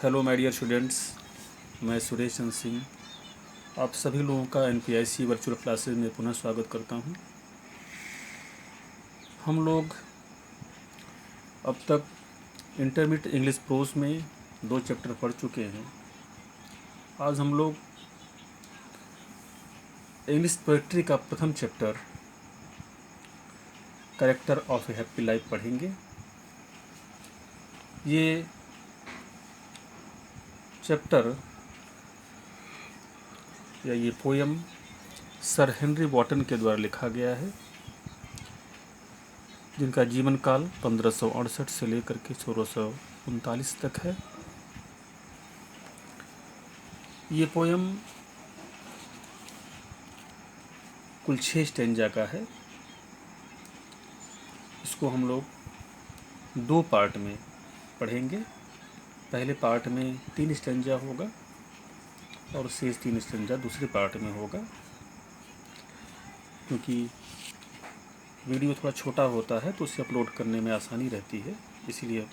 Hello my dear students, मैं सुरेश चंद्र सिंह आप सभी लोगों का एनपीआईसी वर्चुअल क्लासेज में पुनः स्वागत करता हूं। हम लोग अब तक इंटरमीडिएट इंग्लिश प्रोस में 2 चैप्टर पढ़ चुके हैं। आज हम लोग इंग्लिश पोएट्री का प्रथम chapter character of a happy life पढ़ेंगे। ये चैप्टर या ये पोयम सर हेनरी वॉटन के द्वारा लिखा गया है, जिनका जीवन काल 1568 से लेकर के 1639 तक है। ये पोयम कुल 6 स्टैंजा का है। इसको हम लोग 2 पार्ट में पढ़ेंगे। पहले पार्ट में 3 स्टैंजा होगा और शेष 3 स्टैंजा दूसरे पार्ट में होगा। क्योंकि वीडियो थोड़ा छोटा होता है तो उसे अपलोड करने में आसानी रहती है, इसीलिए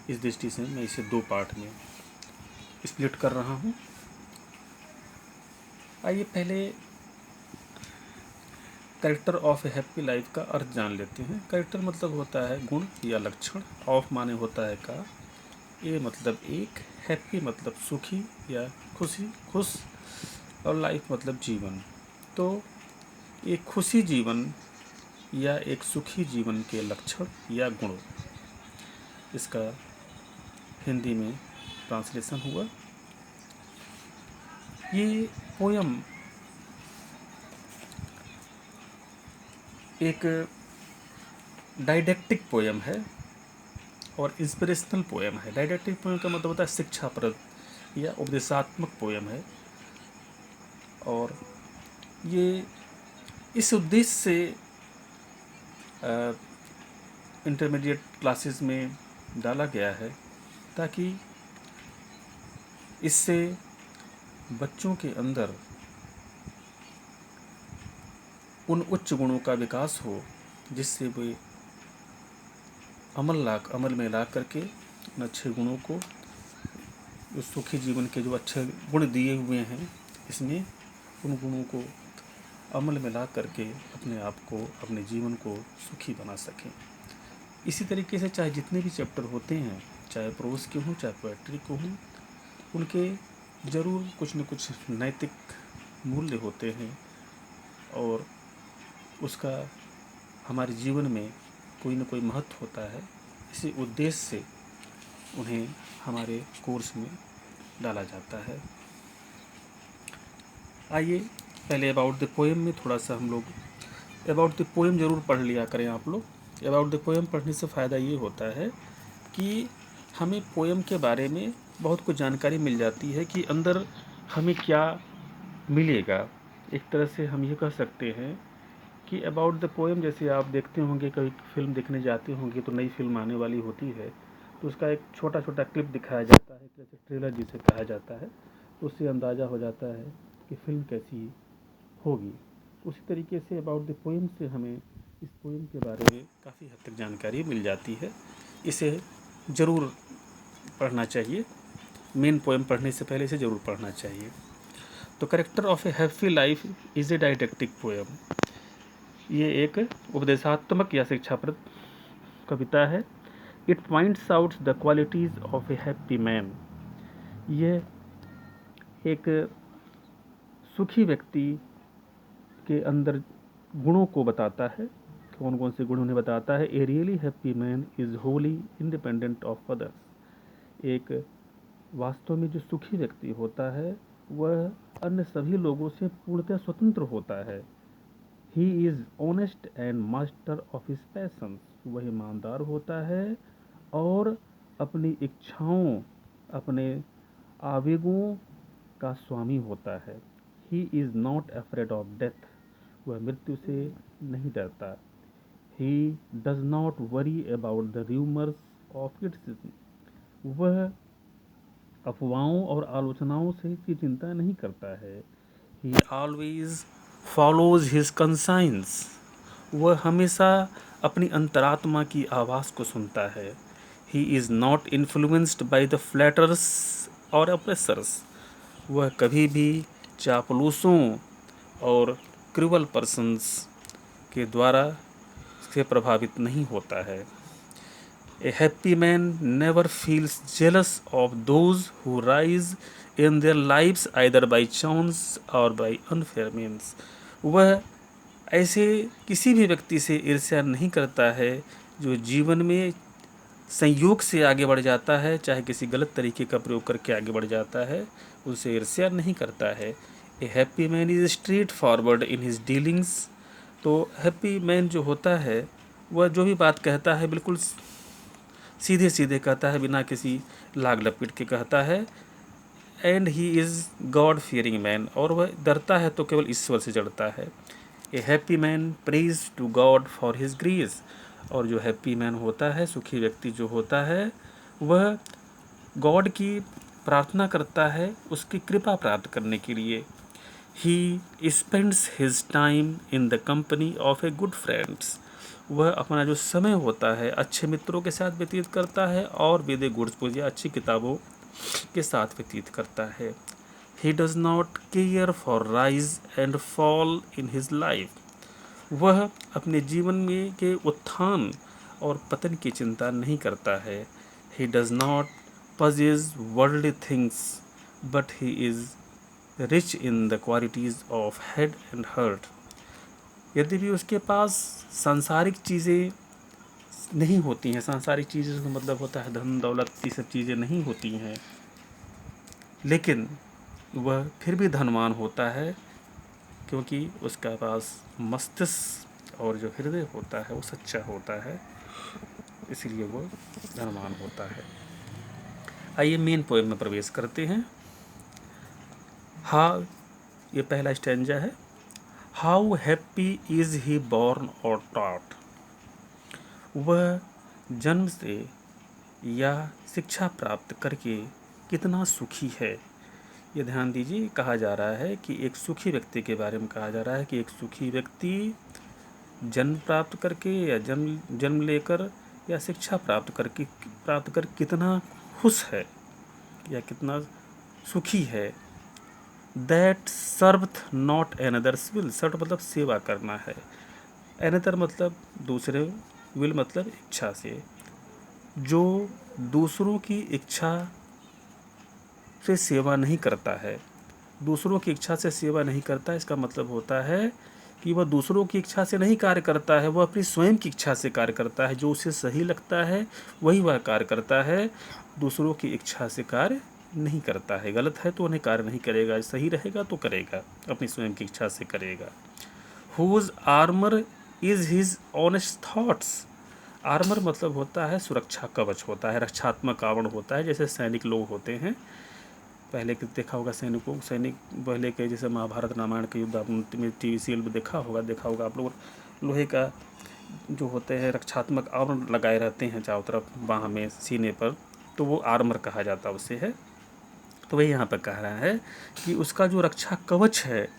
इस दृष्टि से मैं इसे 2 पार्ट में स्प्लिट कर रहा हूँ। आइए पहले character of a happy life का अर्थ जान लेते हैं। कैरेक्टर मतलब होता है गुण या लक्षण, ऑफ माने होता है का, ए मतलब एक, हैप्पी मतलब सुखी या खुश, और लाइफ मतलब जीवन। तो एक खुशी जीवन या एक सुखी जीवन के लक्षण या गुण, इसका हिंदी में ट्रांसलेशन हुआ। ये पोयम एक डाइडेक्टिक पोयम है और इंस्पिरेशनल पोयम है। डाइडेक्टिक पोयम का मतलब होता है शिक्षाप्रद या उपदेशात्मक पोयम है, और ये इस उद्देश्य से इंटरमीडिएट क्लासेस में डाला गया है ताकि इससे बच्चों के अंदर उन उच्च गुणों का विकास हो जिससे वे अमल में ला करके उन अच्छे गुणों को, उस सुखी जीवन के जो अच्छे गुण दिए हुए हैं इसमें, उन गुणों को अमल में ला करके अपने आप को, अपने जीवन को सुखी बना सकें। इसी तरीके से चाहे जितने भी चैप्टर होते हैं, चाहे प्रोज के हों चाहे पोएट्री को हों, उनके ज़रूर कुछ न कुछ नैतिक मूल्य होते हैं और उसका हमारे जीवन में कोई न कोई महत्व होता है। इसी उद्देश्य से उन्हें हमारे कोर्स में डाला जाता है। आइए पहले अबाउट द पोएम में थोड़ा सा हम लोग अबाउट द पोएम ज़रूर पढ़ लिया करें आप लोग। अबाउट द पोएम पढ़ने से फ़ायदा ये होता है कि हमें पोएम के बारे में बहुत कुछ जानकारी मिल जाती है कि अंदर हमें क्या मिलेगा। एक तरह से हम ये कह सकते हैं कि अबाउट द पोएम, जैसे आप देखते होंगे कभी फिल्म देखने जाते होंगे तो नई फिल्म आने वाली होती है तो उसका एक छोटा छोटा क्लिप दिखाया जाता है, जैसे ट्रेलर जिसे कहा जाता है, तो उससे अंदाज़ा हो जाता है कि फिल्म कैसी होगी। उसी तरीके से अबाउट द पोएम से हमें इस पोएम के बारे में काफ़ी हद तक जानकारी मिल जाती है। इसे ज़रूर पढ़ना चाहिए, मेन पोएम पढ़ने से पहले इसे ज़रूर पढ़ना चाहिए। तो character of a happy life is a didactic poem, ये एक उपदेशात्मक या शिक्षाप्रद कविता है। It points out the qualities of a happy man, यह एक सुखी व्यक्ति के अंदर गुणों को बताता है। कौन कौन से गुण उन्हें बताता है। A really happy man is Holi independent of others, एक वास्तव में जो सुखी व्यक्ति होता है वह अन्य सभी लोगों से पूर्णतः स्वतंत्र होता है। He is honest and master of his patience, वह ईमानदार होता है और अपनी इच्छाओं, अपने आवेगों का स्वामी होता है। He is not afraid of death, वह मृत्यु से नहीं डरता। ही does not worry about the rumours of criticism, वह अफवाहों और आलोचनाओं से की चिंता नहीं करता है। ही ऑलवेज फॉलोज हिज कंसाइंस, वह हमेशा अपनी अंतरात्मा की आवाज़ को सुनता है। He is not influenced by the flutters और अप्रेसर्स। वह कभी भी चापलूसों और क्रूअल पर्सन्स के द्वारा से प्रभावित नहीं होता है। A happy man never feels jealous of those who rise in their lives either by chance or by unfair means। वह ऐसे किसी भी व्यक्ति से ईर्ष्या नहीं करता है जो जीवन में संयोग से आगे बढ़ जाता है, चाहे किसी गलत तरीके का प्रयोग करके आगे बढ़ जाता है, उनसे ईर्ष्या नहीं करता है। A happy man is straight forward in his dealings. तो हैप्पी मैन जो होता है वह जो भी बात कहता है बिल्कुल सीधे सीधे कहता है, बिना किसी लाग लपेट के कहता है। And he is God fearing man, और वह डरता है तो केवल ईश्वर से डरता है। A happy man praise to God for his grace. और जो हैप्पी मैन होता है, सुखी व्यक्ति जो होता है, वह गॉड की प्रार्थना करता है उसकी कृपा प्राप्त करने के लिए। He spends his time in the company of a good friends. वह अपना जो समय होता है अच्छे मित्रों के साथ व्यतीत करता है और विद ए गुड्स बुक्स या अच्छी किताबों के साथ व्यतीत करता है। He does not care for rise and fall in his life. वह अपने जीवन में के उत्थान और पतन की चिंता नहीं करता है। He does not possess worldly things but he is rich in the qualities of head and heart. यद्यपि उसके पास सांसारिक चीज़ें नहीं होती हैं, सांसारिक चीज़ें का मतलब होता है धन दौलत, ये सब चीज़ें नहीं होती हैं, लेकिन वह फिर भी धनवान होता है क्योंकि उसका पास मस्तिष्क और जो हृदय होता है वो सच्चा होता है, इसलिए वो धनवान होता है। आइए मेन पोएम में प्रवेश करते हैं। हाँ, ये पहला स्टैंजा है। How happy is he born और टॉट। वह जन्म से या शिक्षा प्राप्त करके कितना सुखी है। ये ध्यान दीजिए, कहा जा रहा है कि एक सुखी व्यक्ति के बारे में कहा जा रहा है कि एक सुखी व्यक्ति जन्म प्राप्त करके या जन्म लेकर या शिक्षा प्राप्त कर कितना खुश है या कितना सुखी है। That serveth not another's will. Serve मतलब सेवा करना है, एनदर मतलब दूसरे, विल मतलब इच्छा से। जो दूसरों की इच्छा से सेवा नहीं करता है, दूसरों की इच्छा से सेवा नहीं करता, इसका मतलब होता है कि वह दूसरों की इच्छा से नहीं कार्य करता है, वह अपनी स्वयं की इच्छा से कार्य करता है। जो उसे सही लगता है वही वह कार्य करता है, दूसरों की इच्छा से कार्य नहीं करता है। गलत है तो उन्हें कार्य नहीं करेगा, सही रहेगा तो करेगा, अपनी स्वयं की इच्छा से करेगा। Whose armour is his honest thoughts. Armour मतलब होता है सुरक्षा कवच होता है, रक्षात्मक आवरण होता है। जैसे सैनिक लोग होते हैं, पहले के देखा होगा सैनिक पहले के, जैसे महाभारत रामायण के युद्ध में टीवी सीरियल में देखा होगा आप लोग, लोहे का जो होते हैं रक्षात्मक आवरण लगाए रहते हैं चारों तरफ, बाह में, सीने पर, तो वो आर्मर कहा जाता उसे है। तो वही यहाँ पर कह रहा है कि उसका जो रक्षा कवच है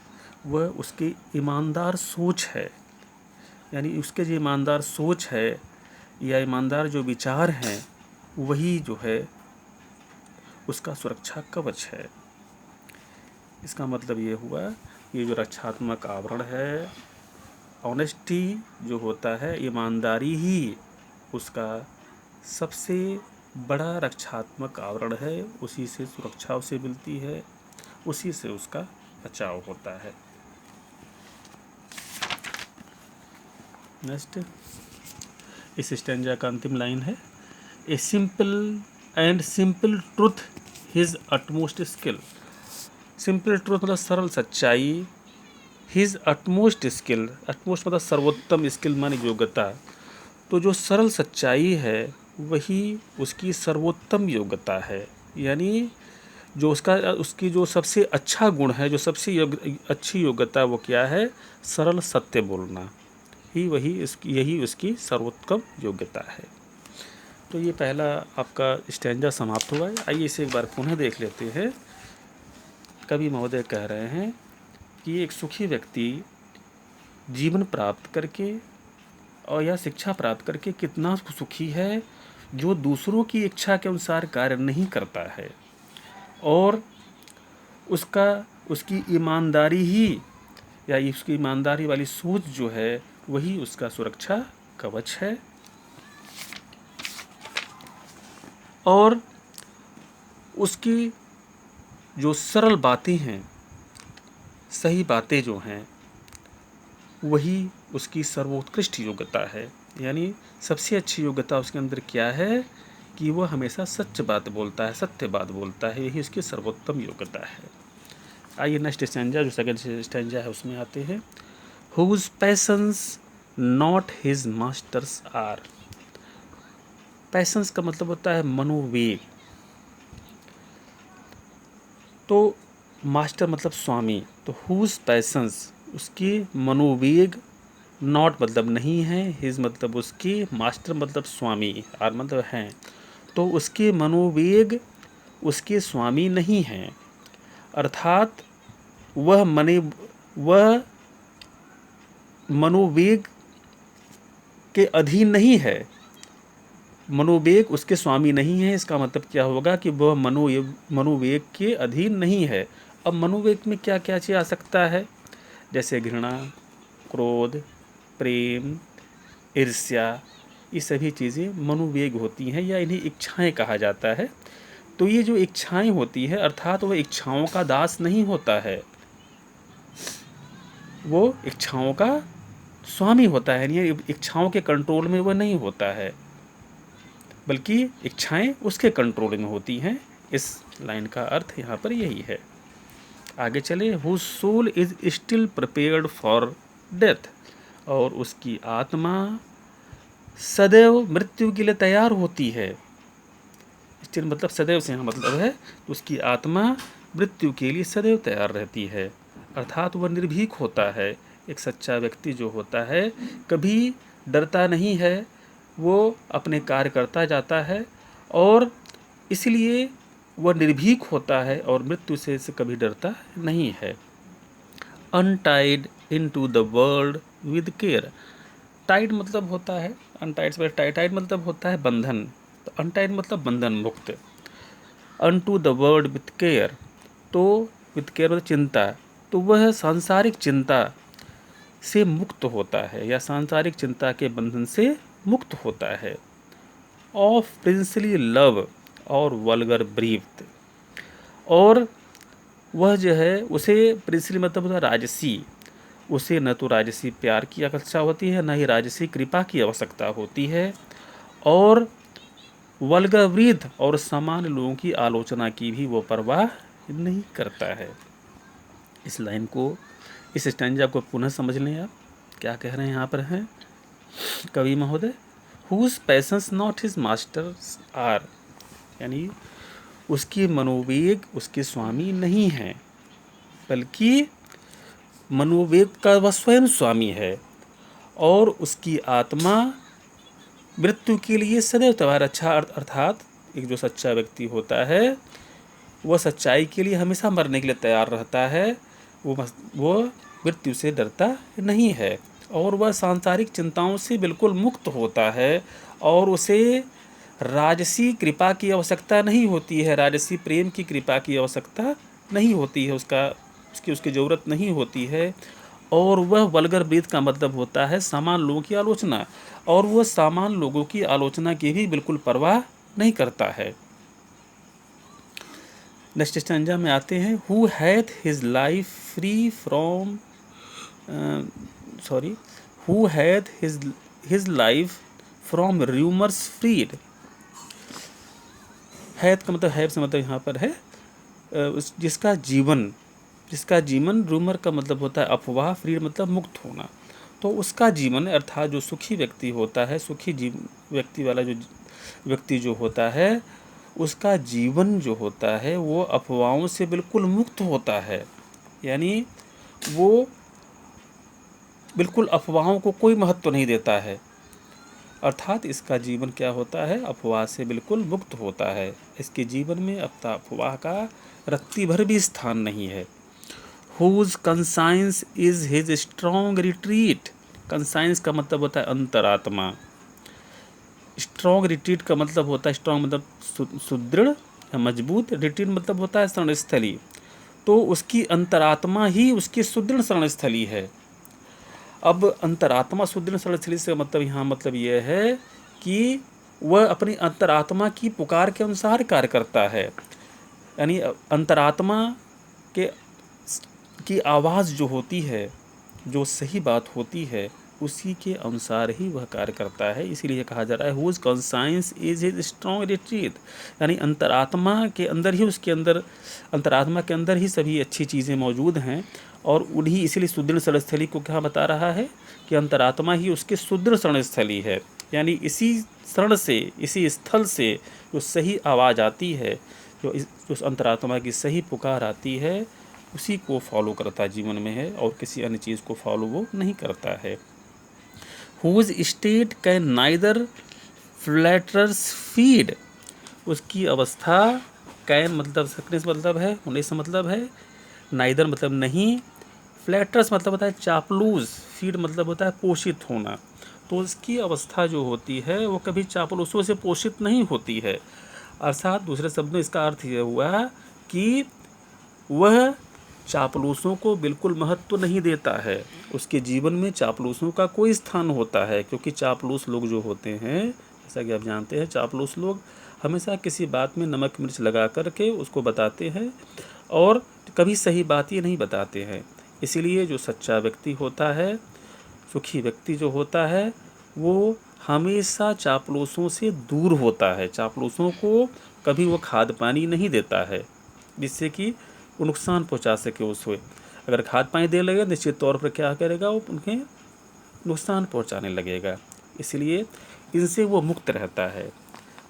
वह उसकी ईमानदार सोच है, यानी उसके जो ईमानदार सोच है या ईमानदार जो विचार हैं वही जो है उसका सुरक्षा कवच है। इसका मतलब ये हुआ, ये जो रक्षात्मक आवरण है, ऑनेस्टी जो होता है, ईमानदारी ही उसका सबसे बड़ा रक्षात्मक आवरण है। उसी से सुरक्षा उसे मिलती है, उसी से उसका बचाव होता है। नेक्स्ट, इस स्टैंजा का अंतिम लाइन है। A simple truth his utmost skill. Simple truth मतलब सरल सच्चाई, हिज अटमोस्ट स्किल, अटमोस्ट मतलब सर्वोत्तम, स्किल मानी योग्यता। तो जो सरल सच्चाई है वही उसकी सर्वोत्तम योग्यता है, यानी जो उसकी जो सबसे अच्छा गुण है, जो सबसे अच्छी योग्यता वो क्या है, सरल सत्य बोलना ही यही उसकी सर्वोत्तम योग्यता है। तो ये पहला आपका स्टैंजा समाप्त हुआ है। आइए इसे एक बार पुनः देख लेते हैं। कवि महोदय कह रहे हैं कि एक सुखी व्यक्ति जीवन प्राप्त करके और या शिक्षा प्राप्त करके कितना सुखी है। जो दूसरों की इच्छा के अनुसार कार्य नहीं करता है और उसकी ईमानदारी ही या उसकी ईमानदारी वाली सोच जो है वही उसका सुरक्षा कवच है। और उसकी जो सरल बातें हैं, सही बातें जो हैं, वही उसकी सर्वोत्कृष्ट योग्यता है। यानी सबसे अच्छी योग्यता उसके अंदर क्या है कि वह हमेशा सच बात बोलता है, सत्य बात बोलता है, यही उसकी सर्वोत्तम योग्यता है। आइए नेक्स्ट स्टैंजा, जो सेकंड स्टैंजा है, उसमें आते हैं। Whose passions not his masters are. Passions का मतलब होता है मनोवेग, तो मास्टर मतलब स्वामी, तो हुज पैशंस उसके मनोवेग, नॉट मतलब नहीं है, हिज मतलब उसके, मास्टर मतलब स्वामी, आर मतलब हैं, तो उसके मनोवेग उसके स्वामी नहीं हैं, अर्थात वह मनोवेग के अधीन नहीं है, मनोवेग उसके स्वामी नहीं है। इसका मतलब क्या होगा कि वह मनोवेग के अधीन नहीं है। अब मनोवेग में क्या क्या चीज़ आ सकता है, जैसे घृणा, क्रोध, प्रेम, ईर्ष्या, ये सभी चीज़ें मनोवेग होती हैं या इन्हें इच्छाएं कहा जाता है। तो ये जो इच्छाएं होती है, अर्थात वह इच्छाओं का दास नहीं होता है, वो इच्छाओं का स्वामी होता है। यानी इच्छाओं के कंट्रोल में वह नहीं होता है, बल्कि इच्छाएं उसके कंट्रोल में होती हैं। इस लाइन का अर्थ यहाँ पर यही है। आगे चले। Whose soul is still prepared for death. और उसकी आत्मा सदैव मृत्यु के लिए तैयार होती है। स्टिल मतलब सदैव से यहाँ मतलब है, तो उसकी आत्मा मृत्यु के लिए सदैव तैयार रहती है, अर्थात वह निर्भीक होता है। एक सच्चा व्यक्ति जो होता है कभी डरता नहीं है, वो अपने कार्य करता जाता है और इसलिए वह निर्भीक होता है और मृत्यु से कभी डरता नहीं है। Untied into the world with care. Tied मतलब होता है, अनटाइड से टाइड मतलब होता है बंधन, तो अनटाइड मतलब बंधन मुक्त। Unto the world with care, तो विद केयर मतलब चिंता, तो वह सांसारिक चिंता से मुक्त होता है या सांसारिक चिंता के बंधन से मुक्त होता है। ऑफ प्रिंसली लव और वल्गर ब्रीथ। और वह जो है उसे प्रिंसली मतलब होता है राजसी, उसे न तो राजसी प्यार की आवश्यकता होती है, न ही राजसी कृपा की आवश्यकता होती है, और वल्गर वृद्ध और सामान्य लोगों की आलोचना की भी वो परवाह नहीं करता है। इस लाइन को, इस स्टैंजा को पुनः समझ लें आप क्या कह रहे हैं यहाँ पर हैं कवि महोदय। Whose passions not his masters are, यानी उसके मनोवेग उसके स्वामी नहीं हैं, बल्कि मनोवेग का वह स्वयं स्वामी है और उसकी आत्मा मृत्यु के लिए सदैव तैयार। अच्छा, अर्थात एक जो सच्चा व्यक्ति होता है वह सच्चाई के लिए हमेशा मरने के लिए तैयार रहता है, वो मृत्यु से डरता नहीं है और वह सांसारिक चिंताओं से बिल्कुल मुक्त होता है और उसे राजसी कृपा की आवश्यकता नहीं होती है, राजसी प्रेम की कृपा की आवश्यकता नहीं होती है, उसकी ज़रूरत नहीं होती है। और वह वल्गर ब्रीथ का मतलब होता है सामान्य लोगों की आलोचना, और वह सामान्य लोगों की आलोचना की भी बिल्कुल परवाह नहीं करता है। नेक्स्ट स्टैंजा में आते हैं। Who hath his life free from who hath his life from rumours freed. Hath का मतलब, हैव से मतलब यहाँ पर है जिसका जीवन रूमर का मतलब होता है अफवाह, फ्रीड मतलब मुक्त होना। तो उसका जीवन अर्थात जो सुखी व्यक्ति होता है, सुखी व्यक्ति वाला जो व्यक्ति जो होता है, उसका जीवन जो होता है वो अफवाहों से बिल्कुल मुक्त होता है। यानी वो बिल्कुल अफवाहों को कोई महत्व नहीं देता है, अर्थात इसका जीवन क्या होता है, अफवाह से बिल्कुल मुक्त होता है। इसके जीवन में अफवाह का रत्ती भर भी स्थान नहीं है। Whose conscience is his strong retreat. Conscience का मतलब होता है अंतरात्मा, स्ट्रॉन्ग रिट्रीट का मतलब होता है, स्ट्रॉन्ग मतलब सुदृढ़ या मजबूत, रिट्रीट मतलब होता है शरणस्थली। तो उसकी अंतरात्मा ही उसकी सुदृढ़ शरणस्थली है। अब अंतरात्मा सुदृढ़ शरणस्थली से मतलब यहाँ मतलब यह है कि वह अपनी अंतरात्मा की पुकार के अनुसार कार्य करता है। यानी अंतरात्मा के की आवाज़ जो होती है, जो सही बात होती है, उसी के अनुसार ही वह कार्य करता है। इसीलिए कहा जा रहा है whose conscience is his strong retreat, यानी अंतरात्मा के अंदर ही उसके अंदर अंतरात्मा के अंदर ही सभी अच्छी चीज़ें मौजूद हैं। और उन्हीं इसीलिए सुदृढ़ शरणस्थली को क्या बता रहा है कि अंतरात्मा ही उसके सुदृढ़ शरणस्थली है। यानी इसी शरण से, इसी स्थल से जो सही आवाज़ आती है, जो अंतरात्मा की सही पुकार आती है, उसी को फॉलो करता जीवन में है, और किसी अन्य चीज़ को फॉलो वो नहीं करता है। Whose state can neither flatterers feed, उसकी अवस्था कैन मतलब सकने से मतलब है, होने से मतलब है, नाइदर मतलब नहीं, फ्लैटरस मतलब होता है चापलूस, फीड मतलब होता है पोषित होना। तो उसकी अवस्था जो होती है वो कभी चापलूसों से पोषित नहीं होती है। अर्थात दूसरे शब्द में इसका अर्थ यह हुआ कि वह चापलूसों को बिल्कुल महत्व नहीं देता है। उसके जीवन में चापलूसों का कोई स्थान होता है, क्योंकि चापलूस लोग जो होते हैं, जैसा कि आप जानते हैं, चापलूस लोग हमेशा किसी बात में नमक मिर्च लगा करके उसको बताते हैं और कभी सही बात ही नहीं बताते हैं। इसीलिए जो सच्चा व्यक्ति होता है, सुखी व्यक्ति जो होता है, वो हमेशा चापलूसों से दूर होता है। चापलूसों को कभी वो खाद पानी नहीं देता है जिससे कि वो नुकसान पहुंचा सके उसे। अगर खाद पानी दे लगेगा निश्चित तौर पर क्या करेगा, वो उन्हें नुकसान पहुंचाने लगेगा। इसलिए इनसे वो मुक्त रहता है।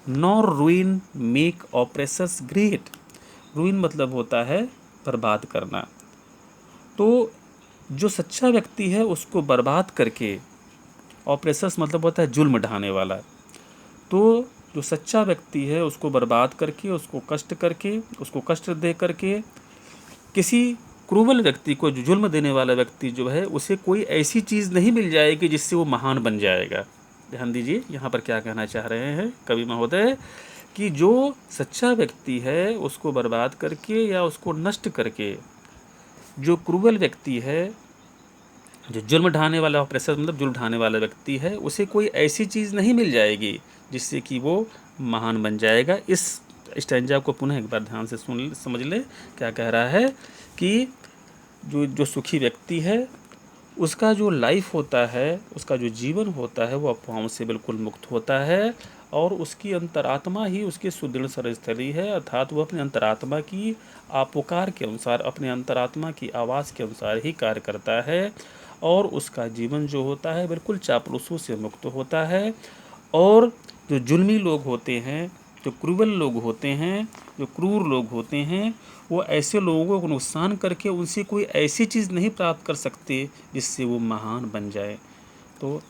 Nor ruin make operations great, ruin मतलब होता है बर्बाद करना। तो जो सच्चा व्यक्ति है उसको बर्बाद करके, ऑपरेशंस मतलब होता है जुल्म ढाने वाला, तो जो सच्चा व्यक्ति है उसको बर्बाद करके, उसको कष्ट करके, उसको कष्ट दे करके, किसी क्रूवल व्यक्ति को, जो जुल्म देने वाला व्यक्ति जो है, उसे कोई ऐसी चीज़ नहीं मिल जाएगी जिससे वो महान बन जाएगा। ध्यान दीजिए यहाँ पर क्या कहना चाह रहे हैं कवि महोदय, कि जो सच्चा व्यक्ति है उसको बर्बाद करके या उसको नष्ट करके, जो क्रूवल व्यक्ति है, जो जुल्म ढाने वाला, ऑपरेशन मतलब जुल्म ढाने वाला व्यक्ति है, उसे कोई ऐसी चीज़ नहीं मिल जाएगी जिससे कि वो महान बन जाएगा। इस स्टैंजा को पुनः एक बार ध्यान से समझ ले। क्या कह रहा है कि जो सुखी व्यक्ति है उसका जो लाइफ होता है, उसका जो जीवन होता है, वो अफवाहों से बिल्कुल मुक्त होता है और उसकी अंतरात्मा ही उसकी सुदृढ़ शरणस्थली है। अर्थात वो अपने अंतरात्मा की पुकार के अनुसार, अपने अंतरात्मा की आवाज़ के अनुसार ही कार्य करता है और उसका जीवन जो होता है बिल्कुल चापलूसों से मुक्त होता है। और जो जुल्मी लोग होते हैं, जो क्रूवल लोग होते हैं, जो क्रूर लोग होते हैं, वो ऐसे लोगों को नुकसान करके उनसे कोई ऐसी चीज़ नहीं प्राप्त कर सकते जिससे वो महान बन जाए। तो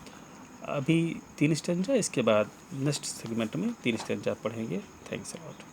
अभी 3 स्टेंजा, इसके बाद नेक्स्ट सेगमेंट में 3 स्टेंजा पढ़ेंगे। Thanks a lot.